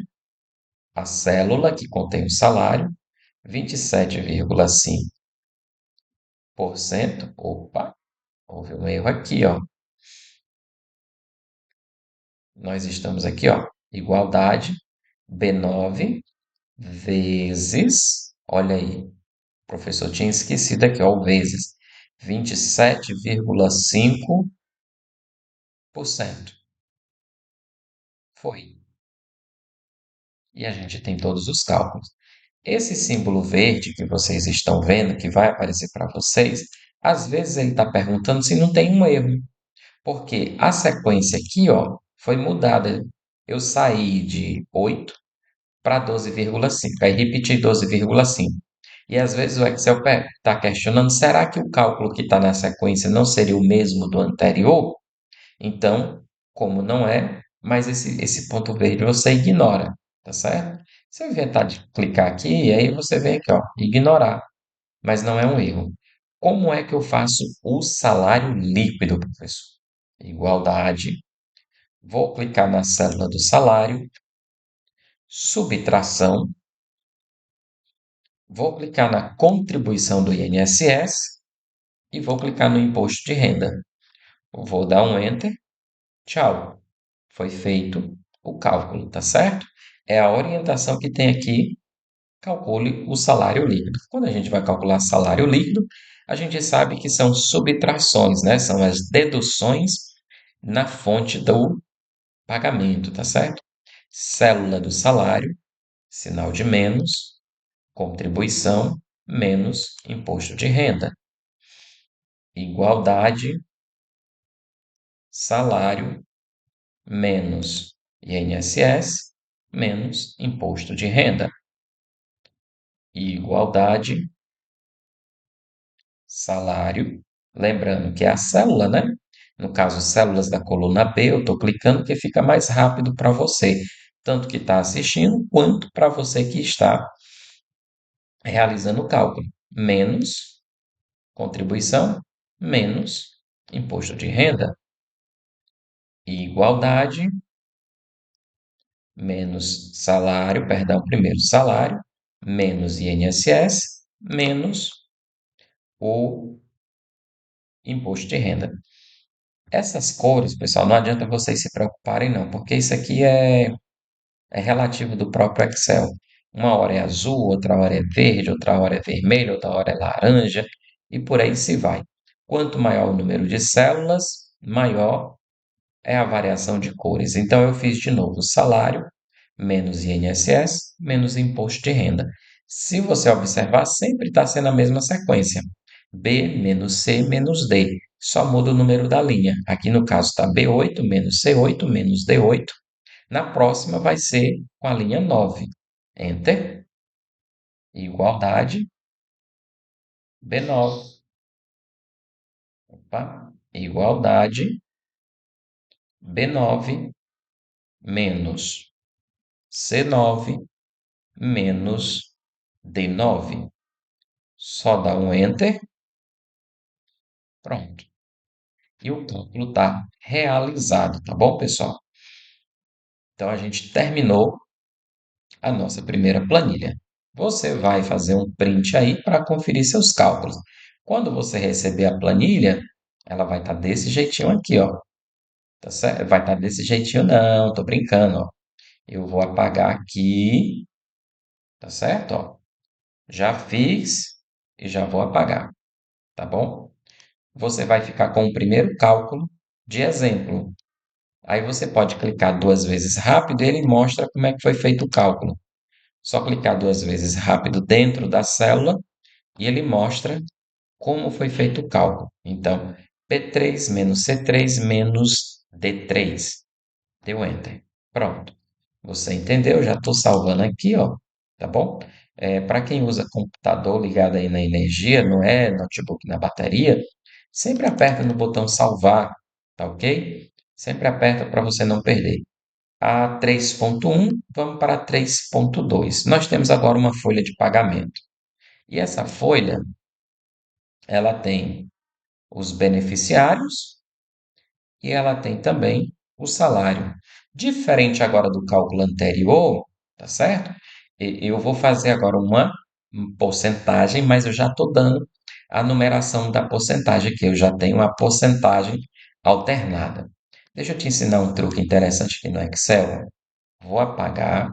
a célula que contém o salário, 27,5%. Opa, houve um erro aqui, ó. Nós estamos aqui, ó, igualdade, B9 vezes, olha aí, o professor tinha esquecido aqui, ó, o vezes 27,5%. Foi. E a gente tem todos os cálculos. Esse símbolo verde que vocês estão vendo, que vai aparecer para vocês, às vezes ele está perguntando se não tem um erro. Porque a sequência aqui, ó, foi mudada. Eu saí de 8 para 12,5. Aí repeti 12,5. E às vezes o Excel está questionando: será que o cálculo que está na sequência não seria o mesmo do anterior? Então, como não é, mas esse ponto verde você ignora, tá certo? Se eu inventar de clicar aqui, aí você vem aqui, ó, ignorar, mas não é um erro. Como é que eu faço o salário líquido, professor? Igualdade. Vou clicar na célula do salário, subtração. Vou clicar na contribuição do INSS e vou clicar no imposto de renda. Vou dar um Enter. Tchau. Foi feito o cálculo, tá certo? É a orientação que tem aqui. Calcule o salário líquido. Quando a gente vai calcular salário líquido, a gente sabe que são subtrações, né? São as deduções na fonte do pagamento, tá certo? Célula do salário, sinal de menos, contribuição menos imposto de renda. Igualdade, salário menos INSS menos imposto de renda. Igualdade, salário. Lembrando que é a célula, né? No caso, células da coluna B, eu estou clicando porque fica mais rápido para você, tanto que está assistindo, quanto para você que está realizando o cálculo. Menos contribuição, menos imposto de renda. Igualdade, menos salário, perdão, primeiro salário, menos INSS, menos o imposto de renda. Essas cores, pessoal, não adianta vocês se preocuparem não, porque isso aqui é relativo do próprio Excel. Uma hora é azul, outra hora é verde, outra hora é vermelho, outra hora é laranja, e por aí se vai. Quanto maior o número de células, maior é a variação de cores. Então, eu fiz de novo salário, menos INSS, menos imposto de renda. Se você observar, sempre está sendo a mesma sequência. B menos C menos D. Só muda o número da linha. Aqui no caso está B8 menos C8 menos D8. Na próxima vai ser com a linha 9. Enter. Igualdade. B9. Opa. Igualdade. B9 menos C9 menos D9. Só dá um Enter. Pronto. E o cálculo está realizado, tá bom, pessoal? Então a gente terminou a nossa primeira planilha. Você vai fazer um print aí para conferir seus cálculos. Quando você receber a planilha, ela vai estar desse jeitinho aqui, ó. Tá certo? Vai estar desse jeitinho, não, tô brincando, ó. Eu vou apagar aqui, tá certo? Ó, já fiz e já vou apagar, tá bom? Você vai ficar com o primeiro cálculo de exemplo. Aí você pode clicar duas vezes rápido e ele mostra como é que foi feito o cálculo. Só clicar duas vezes rápido dentro da célula e ele mostra como foi feito o cálculo. Então, P3 menos C3 menos D3. Deu Enter. Pronto. Você entendeu? Já estou salvando aqui, ó. Tá bom? Para quem usa computador ligado aí na energia, não é notebook na bateria, sempre aperta no botão salvar, tá ok? Sempre aperta para você não perder. A 3.1, vamos para a 3.2. Nós temos agora uma folha de pagamento. E essa folha, ela tem os beneficiários e ela tem também o salário. Diferente agora do cálculo anterior, tá certo? Eu vou fazer agora uma porcentagem, mas eu já estou dando a numeração da porcentagem aqui. Eu já tenho a porcentagem alternada. Deixa eu te ensinar um truque interessante aqui no Excel. Vou apagar.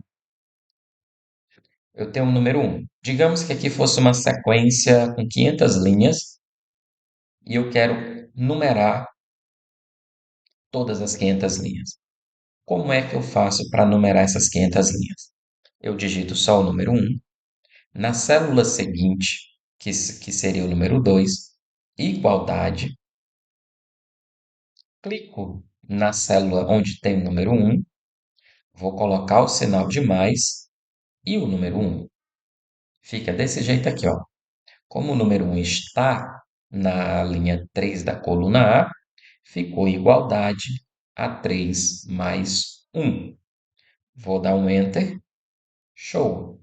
Eu tenho um número um. Digamos que aqui fosse uma sequência com 500 linhas e eu quero numerar todas as 500 linhas. Como é que eu faço para numerar essas 500 linhas? Eu digito só o número um. Na célula seguinte, que seria o número 2, igualdade. Clico na célula onde tem o número um. Vou colocar o sinal de mais e o número um. Fica desse jeito aqui, ó. Como o número um está na linha 3 da coluna A, ficou igualdade a 3 mais um. Vou dar um Enter. Show!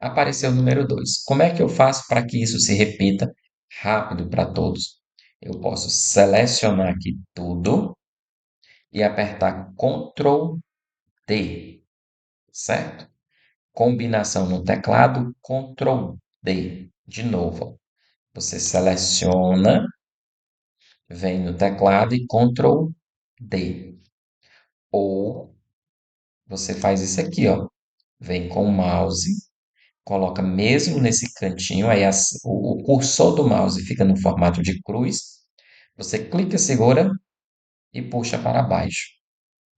Apareceu o número 2. Como é que eu faço para que isso se repita rápido para todos? Eu posso selecionar aqui tudo e apertar Ctrl D, certo? Combinação no teclado, Ctrl D. De novo, você seleciona, vem no teclado e Ctrl D. Ou você faz isso aqui, ó. Vem com o mouse, coloca mesmo nesse cantinho, aí o cursor do mouse fica no formato de cruz. Você clica, segura e puxa para baixo.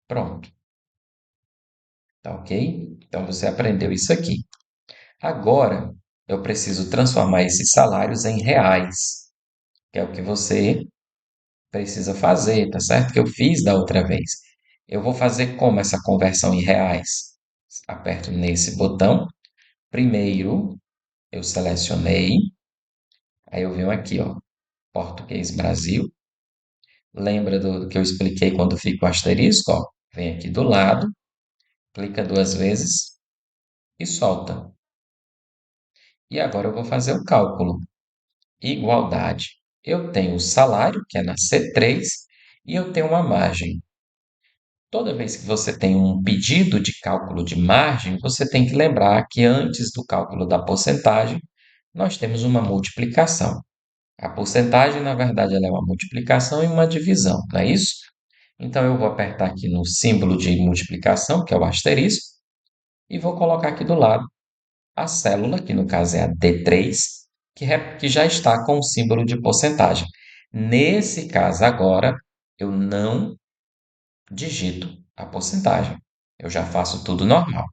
Pronto. Tá ok? Então você aprendeu isso aqui. Agora eu preciso transformar esses salários em reais, que é o que você precisa fazer, tá certo? Que eu fiz da outra vez. Eu vou fazer como essa conversão em reais? Aperto nesse botão. Primeiro, eu selecionei, aí eu venho aqui, ó, Português Brasil. Lembra do que eu expliquei quando fica o asterisco, ó? Vem aqui do lado, clica duas vezes e solta. E agora eu vou fazer o cálculo. Igualdade. Eu tenho o salário, que é na C3, e eu tenho uma margem. Toda vez que você tem um pedido de cálculo de margem, você tem que lembrar que antes do cálculo da porcentagem, nós temos uma multiplicação. A porcentagem, na verdade, ela é uma multiplicação e uma divisão, não é isso? Então, eu vou apertar aqui no símbolo de multiplicação, que é o asterisco, e vou colocar aqui do lado a célula, que no caso é a D3, que já está com o símbolo de porcentagem. Nesse caso agora, eu não digito a porcentagem. Eu já faço tudo normal.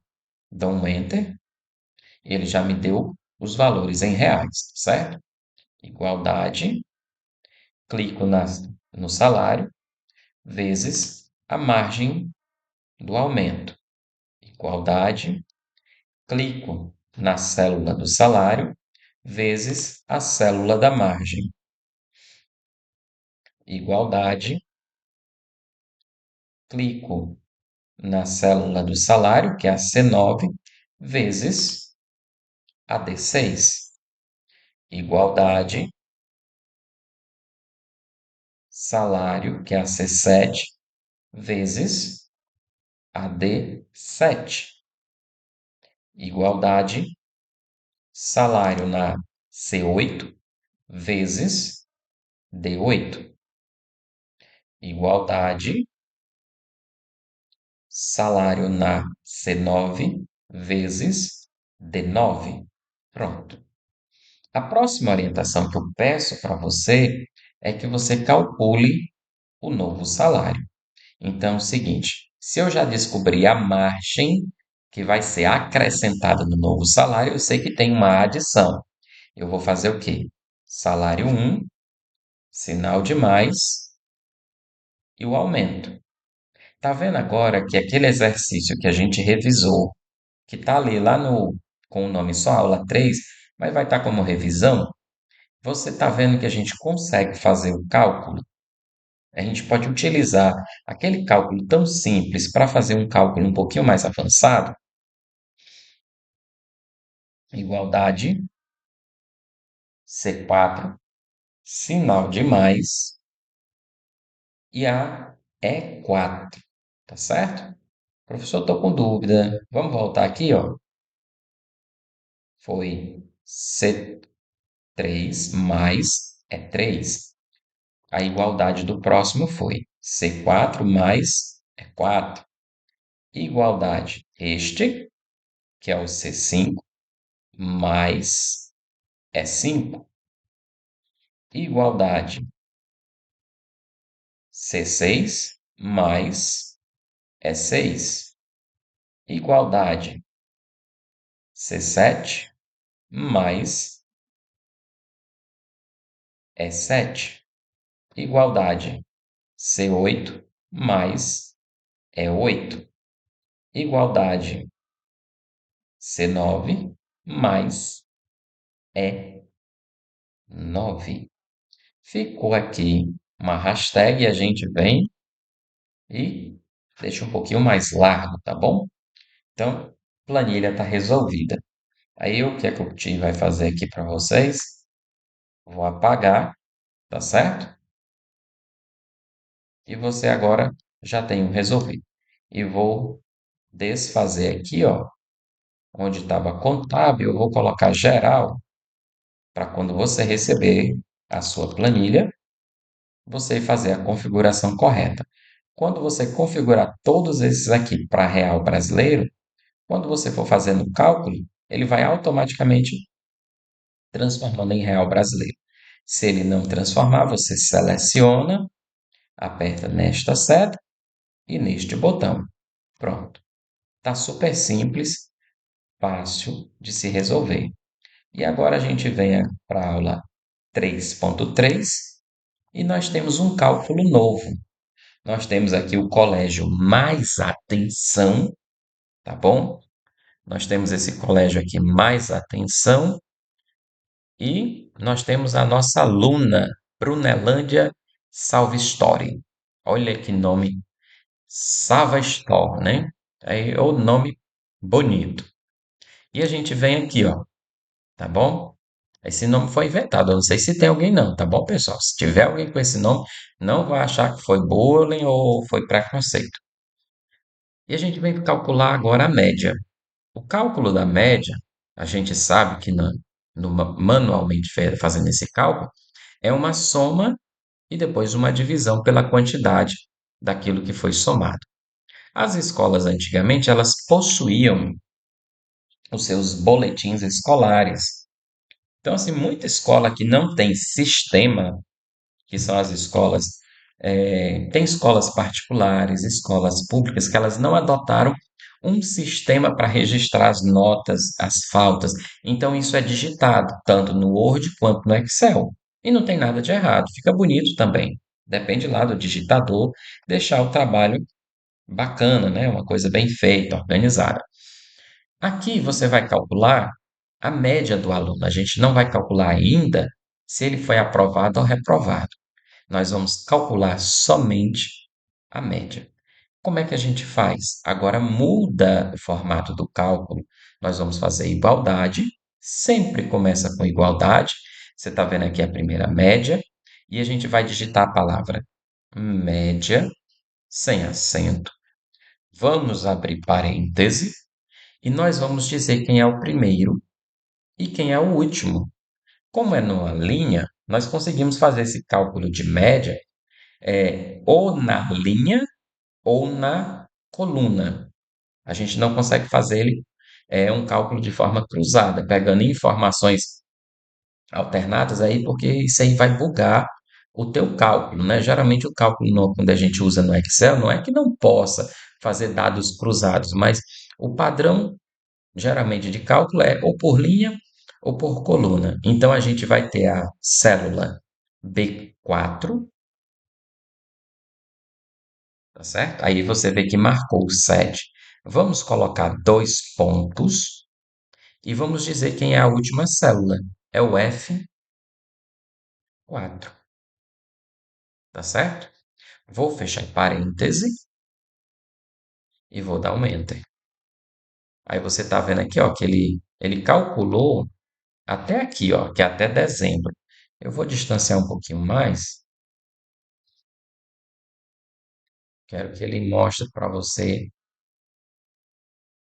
Dou um Enter, ele já me deu os valores em reais, certo? Igualdade, clico no salário, vezes a margem do aumento. Igualdade, clico na célula do salário, vezes a célula da margem. Igualdade, clico na célula do salário, que é a C9, vezes a D6. Igualdade, salário, que é a C7, vezes a D7. Igualdade, salário na C8, vezes D8. Igualdade, salário na C9, vezes D9. Pronto. A próxima orientação que eu peço para você é que você calcule o novo salário. Então, é o seguinte: se eu já descobri a margem que vai ser acrescentada no novo salário, eu sei que tem uma adição. Eu vou fazer o quê? Salário 1, sinal de mais e o aumento. Tá vendo agora que aquele exercício que a gente revisou, que tá ali lá no com o nome só aula 3, mas vai estar como revisão, você tá vendo que a gente consegue fazer o cálculo? A gente pode utilizar aquele cálculo tão simples para fazer um cálculo um pouquinho mais avançado. Igualdade, C4, sinal de mais e a E4, tá certo? Professor, estou com dúvida. Vamos voltar aqui, ó. Foi C3 mais E3. A igualdade do próximo foi C4 mais E4. Igualdade este, que é o C5, mais E5. Igualdade C6 mais E6. Igualdade C7 mais E7. Igualdade C8 mais E8. Igualdade C9 mais E9. Ficou aqui uma hashtag e a gente vem e deixa um pouquinho mais largo, tá bom? Então, planilha está resolvida. Aí o que é que o Ti vai fazer aqui para vocês? Vou apagar, tá certo? E você agora já tem um resolvido. E vou desfazer aqui, ó, onde estava contábil, eu vou colocar geral para quando você receber a sua planilha, você fazer a configuração correta. Quando você configurar todos esses aqui para real brasileiro, quando você for fazendo o cálculo, ele vai automaticamente transformando em real brasileiro. Se ele não transformar, você seleciona, aperta nesta seta e neste botão. Pronto. Está super simples, fácil de se resolver. E agora a gente vem para a aula 3.3 e nós temos um cálculo novo. Nós temos aqui o colégio Mais Atenção, tá bom? Nós temos esse colégio aqui Mais Atenção e nós temos a nossa aluna, Brunelândia Salvestori. Olha que nome Savastor, né? É o nome bonito. E a gente vem aqui, ó, tá bom? Esse nome foi inventado, eu não sei se tem alguém não, tá bom, pessoal? Se tiver alguém com esse nome, não vai achar que foi bullying ou foi preconceito. E a gente vem calcular agora a média. O cálculo da média, a gente sabe que manualmente fazendo esse cálculo, é uma soma e depois uma divisão pela quantidade daquilo que foi somado. As escolas antigamente, elas possuíam os seus boletins escolares. Então, assim, muita escola que não tem sistema, que são as escolas, tem escolas particulares, escolas públicas, que elas não adotaram um sistema para registrar as notas, as faltas. Então, isso é digitado, tanto no Word quanto no Excel. E não tem nada de errado, fica bonito também. Depende lá do digitador deixar o trabalho bacana, né? Uma coisa bem feita, organizada. Aqui você vai calcular a média do aluno. A gente não vai calcular ainda se ele foi aprovado ou reprovado. Nós vamos calcular somente a média. Como é que a gente faz? Agora muda o formato do cálculo. Nós vamos fazer igualdade. Sempre começa com igualdade. Você está vendo aqui a primeira média. E a gente vai digitar a palavra média sem acento. Vamos abrir parêntese. E nós vamos dizer quem é o primeiro e quem é o último. Como é numa linha, nós conseguimos fazer esse cálculo de média ou na linha ou na coluna. A gente não consegue fazer ele um cálculo de forma cruzada, pegando informações alternadas aí, porque isso aí vai bugar o teu cálculo, né? Geralmente o cálculo, quando a gente usa no Excel, não é que não possa fazer dados cruzados, mas o padrão geralmente de cálculo é ou por linha ou por coluna. Então a gente vai ter a célula B4, tá certo? Aí você vê que marcou o 7. Vamos colocar dois pontos e vamos dizer quem é a última célula. É o F4, tá certo? Vou fechar em parêntese e vou dar um Enter. Aí você está vendo aqui, ó, que ele calculou até aqui, ó, que é até dezembro. Eu vou distanciar um pouquinho mais. Quero que ele mostre para você.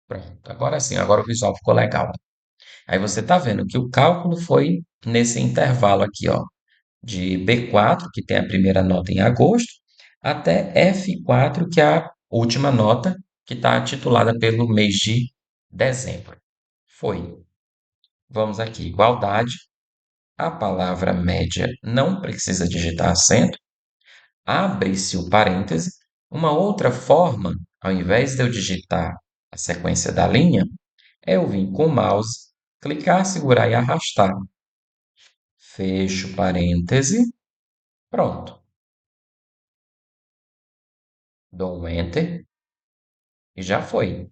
Pronto, agora sim, agora o visual ficou legal. Aí você está vendo que o cálculo foi nesse intervalo aqui, ó, de B4, que tem a primeira nota em agosto, até F4, que é a última nota, que está titulada pelo mês de dezembro. Foi. Vamos aqui, igualdade. A palavra média não precisa digitar acento. Abre-se o parêntese. Uma outra forma, ao invés de eu digitar a sequência da linha, é eu vir com o mouse, clicar, segurar e arrastar. Fecho parêntese. Pronto. Dou um Enter e já foi.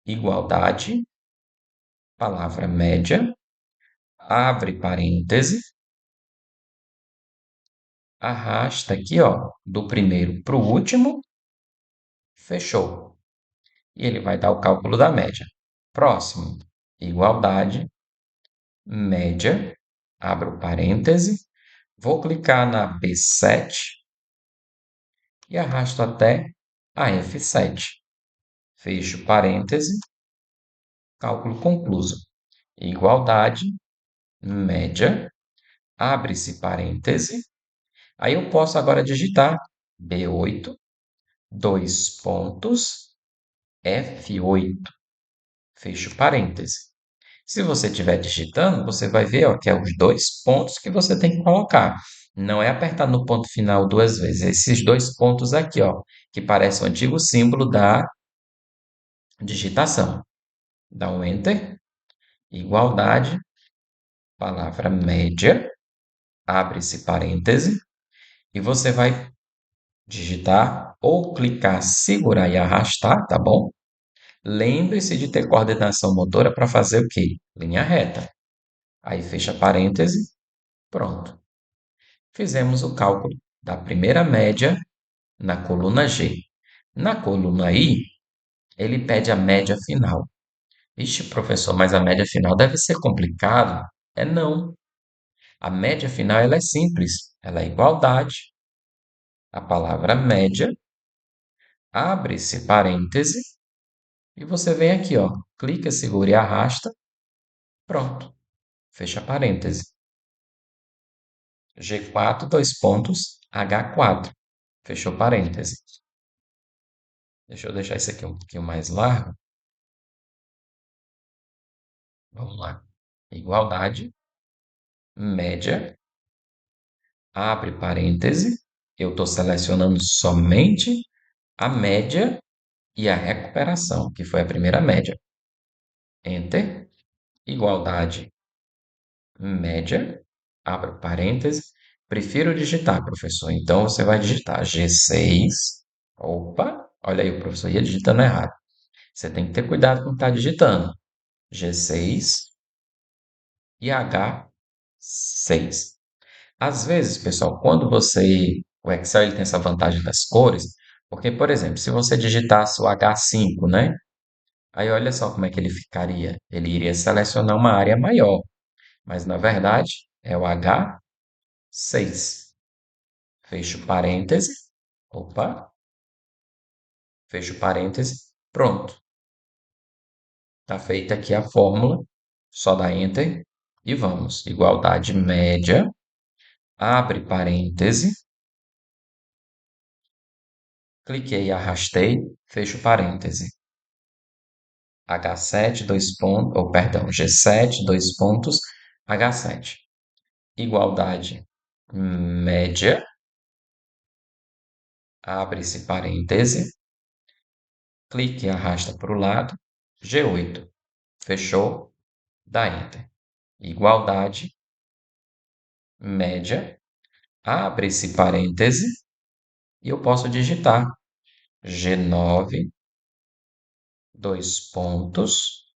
Igualdade, palavra média, abre parêntese, arrasta aqui, ó, do primeiro para o último, fechou. E ele vai dar o cálculo da média. Próximo, igualdade, média, abro parêntese, vou clicar na B7 e arrasto até a F7. Fecho parêntese, cálculo concluso. Igualdade, média, abre-se parêntese. Aí eu posso agora digitar B8, dois pontos, F8, fecho parêntese. Se você estiver digitando, você vai ver ó, que é os dois pontos que você tem que colocar. Não é apertar no ponto final duas vezes. Esses dois pontos aqui, ó, que parece o antigo símbolo da digitação. Dá um Enter, igualdade, palavra média, abre-se parêntese, e você vai digitar ou clicar, segurar e arrastar, tá bom? Lembre-se de ter coordenação motora para fazer o quê? Linha reta. Aí fecha parêntese, pronto. Fizemos o cálculo da primeira média na coluna G. Na coluna I, ele pede a média final. Ixi, professor, mas a média final deve ser complicado. É não. A média final ela é simples. Ela é igualdade. A palavra média, abre-se parêntese, e você vem aqui, ó, clica, segura e arrasta, pronto, fecha parêntese. G4, dois pontos, H4, fechou parêntese. Deixa eu deixar isso aqui um pouquinho mais largo. Vamos lá. Igualdade, média, abre parêntese. Eu estou selecionando somente a média e a recuperação, que foi a primeira média. Enter, igualdade, média, abre parêntese. Prefiro digitar, professor. Então você vai digitar G6. Opa, olha aí, o professor ia digitando errado. Você tem que ter cuidado com o que está digitando. G6 e H6. Às vezes, pessoal, quando você. O Excel ele tem essa vantagem das cores, porque, por exemplo, se você digitasse o H5, né? Aí olha só como é que ele ficaria. Ele iria selecionar uma área maior, mas na verdade é o H6. Fecho parêntese. Opa, fecho parêntese. Pronto. Está feita aqui a fórmula. Só dá Enter e vamos. Igualdade média. Abre parêntese. Cliquei, arrastei, fecho parêntese. H7, dois pontos, ou perdão, G7, dois pontos, H7. Igualdade média, abre-se parêntese, clique e arrasta para o lado, G8, fechou, dá Enter. Igualdade média, abre-se parêntese, e eu posso digitar G9, dois pontos,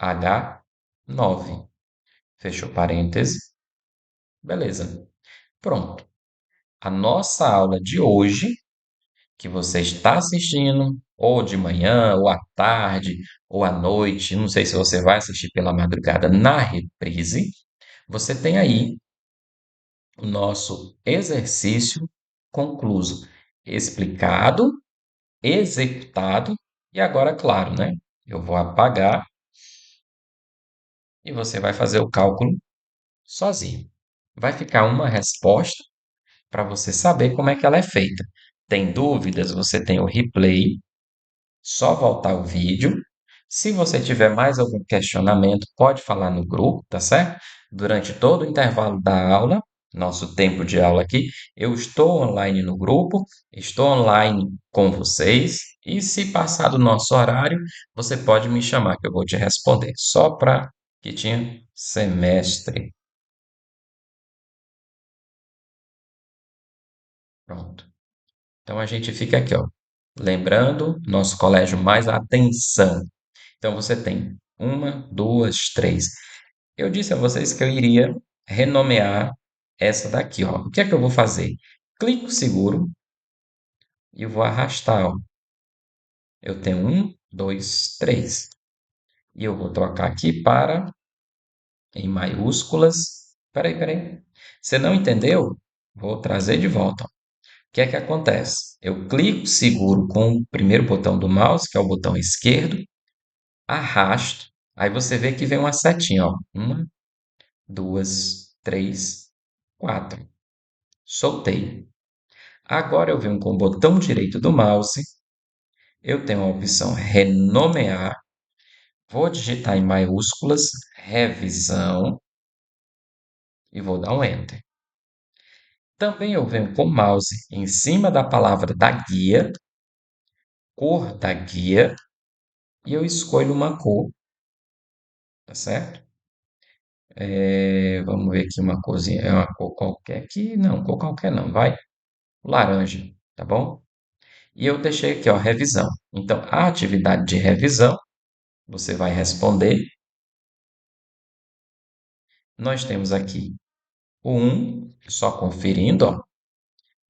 H9, fechou parêntese, beleza. Pronto. A nossa aula de hoje, que você está assistindo, ou de manhã, ou à tarde, ou à noite, não sei se você vai assistir pela madrugada na reprise, você tem aí o nosso exercício concluso, explicado, executado, e agora, claro, né? Eu vou apagar e você vai fazer o cálculo sozinho. Vai ficar uma resposta para você saber como é que ela é feita. Tem dúvidas? Você tem o replay, só voltar o vídeo. Se você tiver mais algum questionamento, pode falar no grupo, tá certo? Durante todo o intervalo da aula, nosso tempo de aula aqui, eu estou online no grupo, estou online com vocês. E se passar do nosso horário, você pode me chamar que eu vou te responder. Só para que tinha semestre. Pronto. Então a gente fica aqui, ó. Lembrando, nosso colégio mais atenção. Então você tem uma, duas, três. Eu disse a vocês que eu iria renomear essa daqui, ó. O que é que eu vou fazer? Clico seguro e eu vou arrastar, ó. Eu tenho um, dois, três. E eu vou trocar aqui para em maiúsculas. Peraí. Você não entendeu? Vou trazer de volta, ó. O que é que acontece? Eu clico seguro com o primeiro botão do mouse, que é o botão esquerdo, arrasto, aí você vê que vem uma setinha, ó. Uma, duas, três, quatro. Soltei. Agora eu venho com o botão direito do mouse, eu tenho a opção renomear, vou digitar em maiúsculas, revisão, e vou dar um Enter. Também eu venho com o mouse em cima da palavra da guia, cor da guia, e eu escolho uma cor, tá certo? Vamos ver aqui uma corzinha, é uma cor qualquer aqui, não, cor qualquer não, vai, laranja, tá bom? E eu deixei aqui, ó, revisão. Então, a atividade de revisão, você vai responder. Nós temos aqui o 1, só conferindo, ó.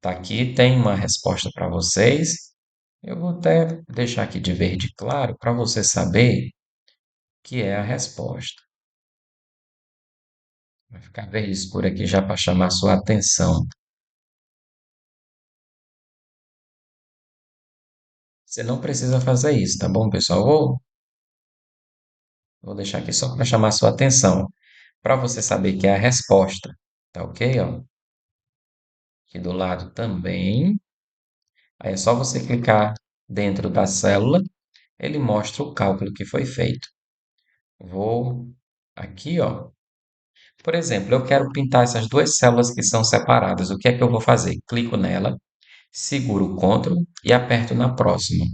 Tá aqui, tem uma resposta para vocês. Eu vou até deixar aqui de verde claro para você saber que é a resposta. Vai ficar verde escuro aqui já para chamar sua atenção. Você não precisa fazer isso, tá bom, pessoal? Vou deixar aqui só para chamar sua atenção, para você saber que é a resposta. Tá ok? Ó? Aqui do lado também. Aí é só você clicar dentro da célula, ele mostra o cálculo que foi feito. Vou Aqui, ó. Por exemplo, eu quero pintar essas duas células que são separadas. O que é que eu vou fazer? Clico nela, seguro o Ctrl e aperto na próxima.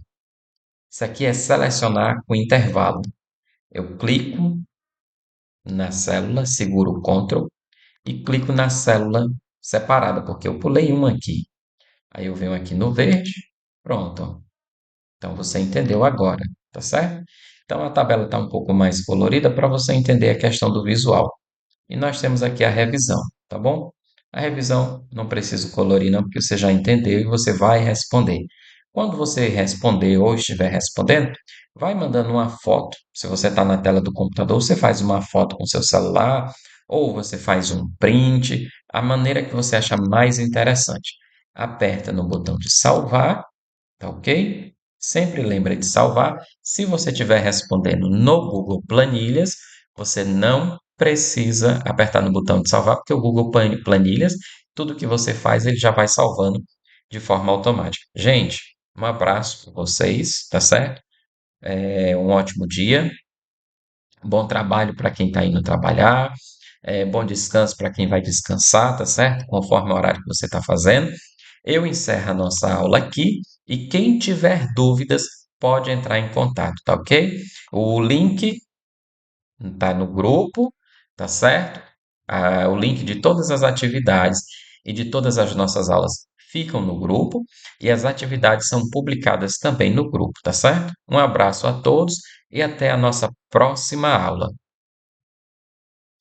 Isso aqui é selecionar com intervalo. Eu clico na célula, seguro o Ctrl e clico na célula separada, porque eu pulei uma aqui. Aí eu venho aqui no verde, pronto, ó. Então você entendeu agora, tá certo? Então a tabela está um pouco mais colorida para você entender a questão do visual. E nós temos aqui a revisão, tá bom? A revisão não preciso colorir não, porque você já entendeu e você vai responder. Quando você responder ou estiver respondendo, vai mandando uma foto. Se você está na tela do computador, você faz uma foto com seu celular ou você faz um print, a maneira que você achar mais interessante. Aperta no botão de salvar, tá ok? Sempre lembre de salvar. Se você estiver respondendo no Google Planilhas, você não precisa apertar no botão de salvar, porque o Google Planilhas, tudo que você faz, ele já vai salvando de forma automática. Gente, um abraço para vocês, tá certo? Um ótimo dia, bom trabalho para quem está indo trabalhar, bom descanso para quem vai descansar, tá certo? Conforme o horário que você está fazendo. Eu encerro a nossa aula aqui e quem tiver dúvidas pode entrar em contato, tá ok? O link está no grupo, tá certo? O link de todas as atividades e de todas as nossas aulas ficam no grupo e as atividades são publicadas também no grupo, tá certo? Um abraço a todos e até a nossa próxima aula.